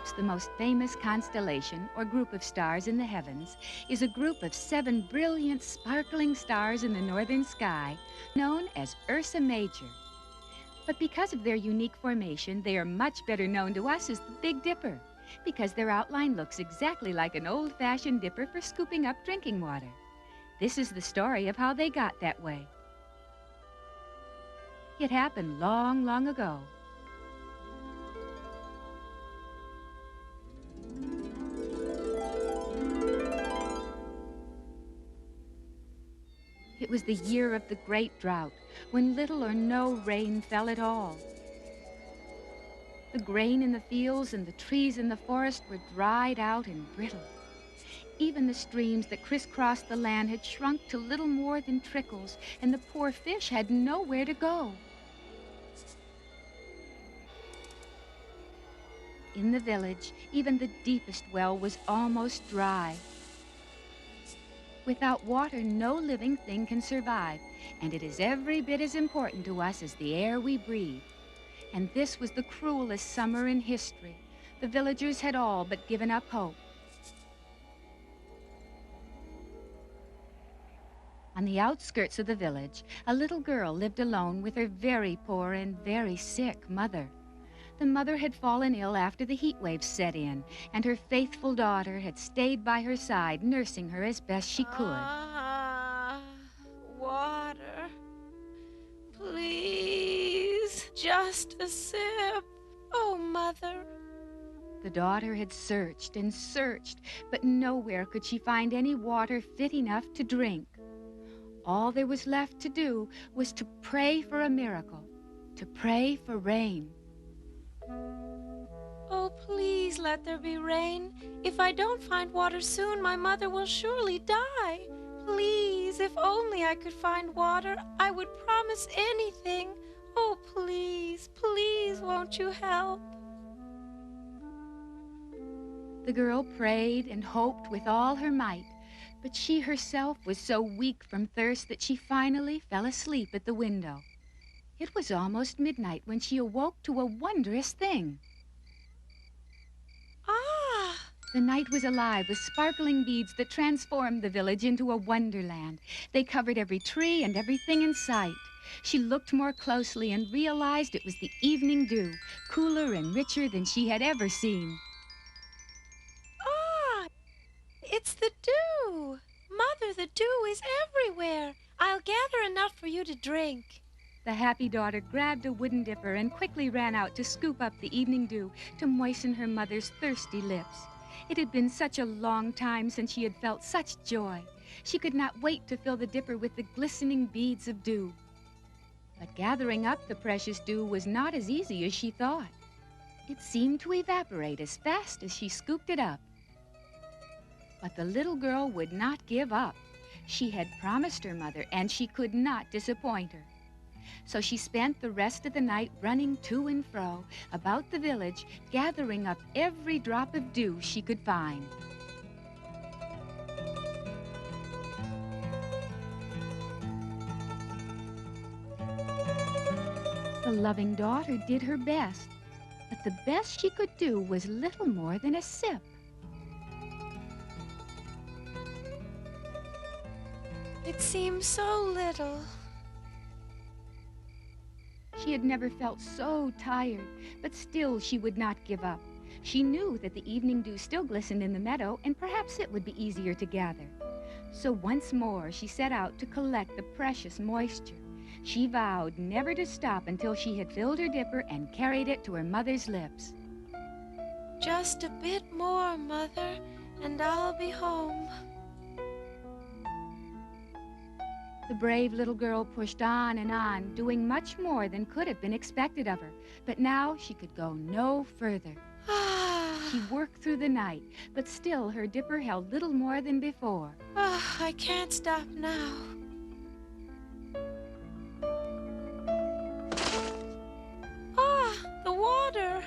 Perhaps the most famous constellation or group of stars in the heavens is a group of 7 brilliant, sparkling stars in the northern sky known as Ursa Major. But because of their unique formation, they are much better known to us as the Big Dipper, because their outline looks exactly like an old-fashioned dipper for scooping up drinking water. This is the story of how they got that way. It happened long, long ago. It was the year of the great drought, when little or no rain fell at all. The grain in the fields and the trees in the forest were dried out and brittle. Even the streams that crisscrossed the land had shrunk to little more than trickles, and the poor fish had nowhere to go. In the village, even the deepest well was almost dry. Without water, no living thing can survive, and it is every bit as important to us as the air we breathe. And this was the cruelest summer in history. The villagers had all but given up hope. On the outskirts of the village, a little girl lived alone with her very poor and very sick mother. The mother had fallen ill after the heat waves set in, and her faithful daughter had stayed by her side, nursing her as best she could. Water. Please, just a sip. Oh, Mother. The daughter had searched and searched, but nowhere could she find any water fit enough to drink. All there was left to do was to pray for a miracle, to pray for rain. Oh, please let there be rain. If I don't find water soon, my mother will surely die. Please, if only I could find water, I would promise anything. Oh, please, please, won't you help? The girl prayed and hoped with all her might, but she herself was so weak from thirst that she finally fell asleep at the window. It was almost midnight when she awoke to a wondrous thing. The night was alive with sparkling beads that transformed the village into a wonderland. They covered every tree and everything in sight. She looked more closely and realized it was the evening dew, cooler and richer than she had ever seen. It's the dew. Mother, the dew is everywhere. I'll gather enough for you to drink. The happy daughter grabbed a wooden dipper and quickly ran out to scoop up the evening dew to moisten her mother's thirsty lips. It had been such a long time since she had felt such joy. She could not wait to fill the dipper with the glistening beads of dew. But gathering up the precious dew was not as easy as she thought. It seemed to evaporate as fast as she scooped it up. But the little girl would not give up. She had promised her mother, and she could not disappoint her. So she spent the rest of the night running to and fro about the village, gathering up every drop of dew she could find. The loving daughter did her best, but the best she could do was little more than a sip. It seems so little. She had never felt so tired, but still she would not give up. She knew that the evening dew still glistened in the meadow, and perhaps it would be easier to gather. So once more she set out to collect the precious moisture. She vowed never to stop until she had filled her dipper and carried it to her mother's lips. Just a bit more, Mother, and I'll be home. The brave little girl pushed on, doing much more than could have been expected of her. But now she could go no further. She worked through the night, but still her dipper held little more than before. I can't stop now. The water.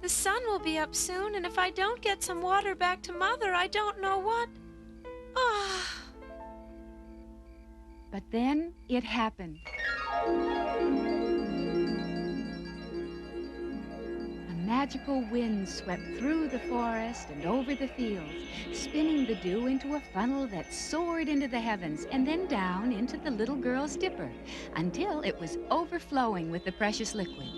The sun will be up soon, and if I don't get some water back to Mother, I don't know what. But then it happened. A magical wind swept through the forest and over the fields, spinning the dew into a funnel that soared into the heavens and then down into the little girl's dipper until it was overflowing with the precious liquid.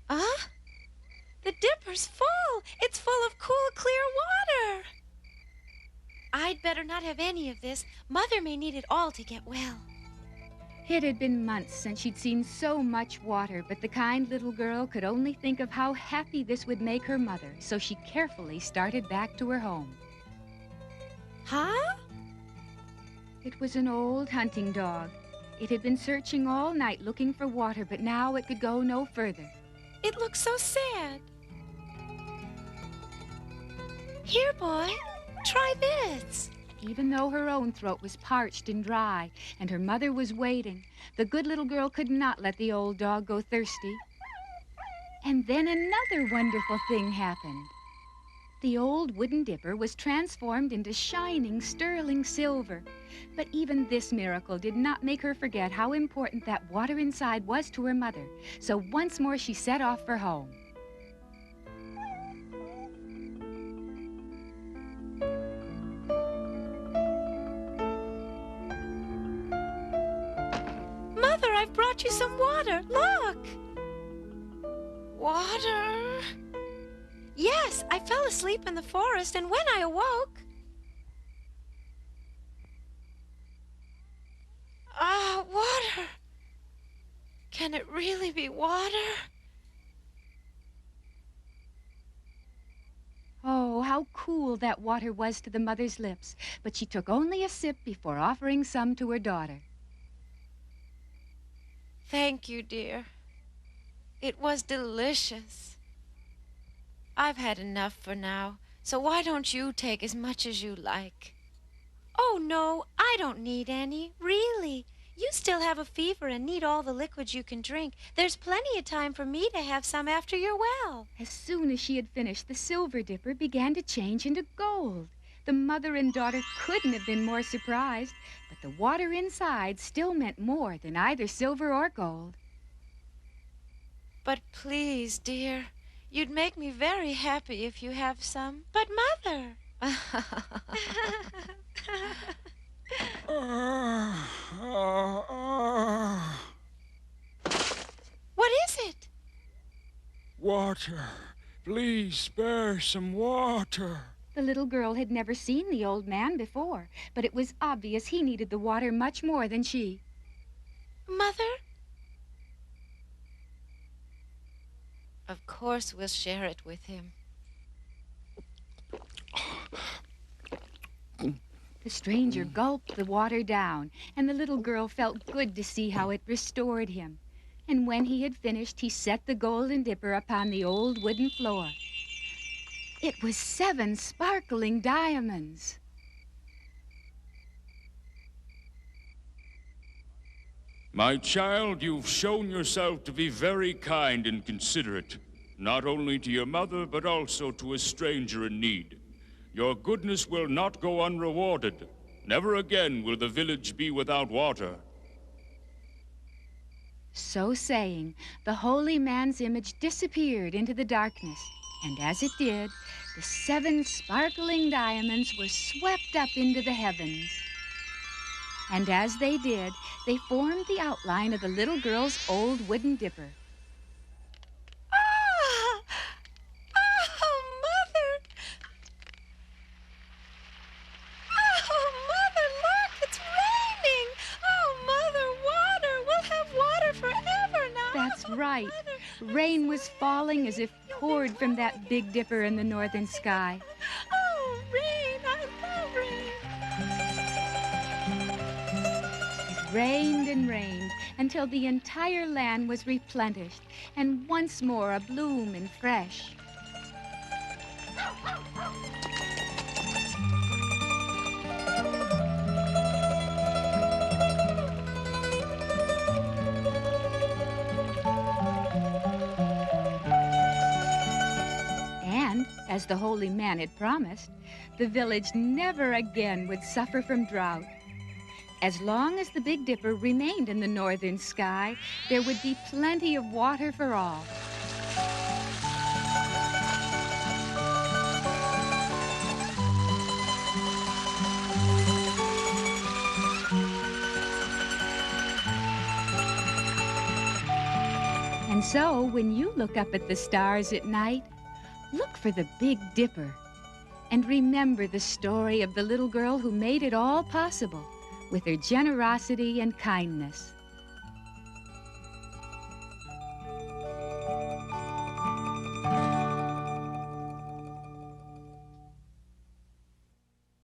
Ah! The dipper's full! It's full of cool, clear water! I'd better not have any of this. Mother may need it all to get well. It had been months since she'd seen so much water, but the kind little girl could only think of how happy this would make her mother, so she carefully started back to her home. Huh? It was an old hunting dog. It had been searching all night looking for water, but now it could go no further. It looks so sad. Here, boy, try this. Even though her own throat was parched and dry, and her mother was waiting, the good little girl could not let the old dog go thirsty. And then another wonderful thing happened. The old wooden dipper was transformed into shining, sterling silver. But even this miracle did not make her forget how important that water inside was to her mother. So once more she set off for home. Mother, I've brought you some water. Look! Water? Yes, I fell asleep in the forest, and when I awoke... Ah, water! Can it really be water? Oh, how cool that water was to the mother's lips. But she took only a sip before offering some to her daughter. Thank you, dear. It was delicious. I've had enough for now, so why don't you take as much as you like? Oh, no, I don't need any, really. You still have a fever and need all the liquids you can drink. There's plenty of time for me to have some after you're well. As soon as she had finished, the silver dipper began to change into gold. The mother and daughter couldn't have been more surprised, but the water inside still meant more than either silver or gold. But please, dear, you'd make me very happy if you have some. But Mother... What is it? Water. Please spare some water. The little girl had never seen the old man before, but it was obvious he needed the water much more than she. Mother? Of course we'll share it with him. The stranger gulped the water down, and the little girl felt good to see how it restored him. And when he had finished, he set the golden dipper upon the old wooden floor. It was 7 sparkling diamonds. My child, you've shown yourself to be very kind and considerate, not only to your mother, but also to a stranger in need. Your goodness will not go unrewarded. Never again will the village be without water. So saying, the holy man's image disappeared into the darkness, and as it did, the 7 sparkling diamonds were swept up into the heavens. And as they did, they formed the outline of the little girl's old wooden dipper. Ah! Oh, Mother! Oh, Mother, look! It's raining! Oh, Mother, water! We'll have water forever now! That's right. Mother. Rain was falling as if poured from that big dipper in the northern sky. Oh, rain! I love rain! It rained and rained until the entire land was replenished and once more abloom and fresh. And, as the holy man had promised, the village never again would suffer from drought. As long as the Big Dipper remained in the northern sky, there would be plenty of water for all. And so, when you look up at the stars at night, look for the Big Dipper. And remember the story of the little girl who made it all possible with her generosity and kindness.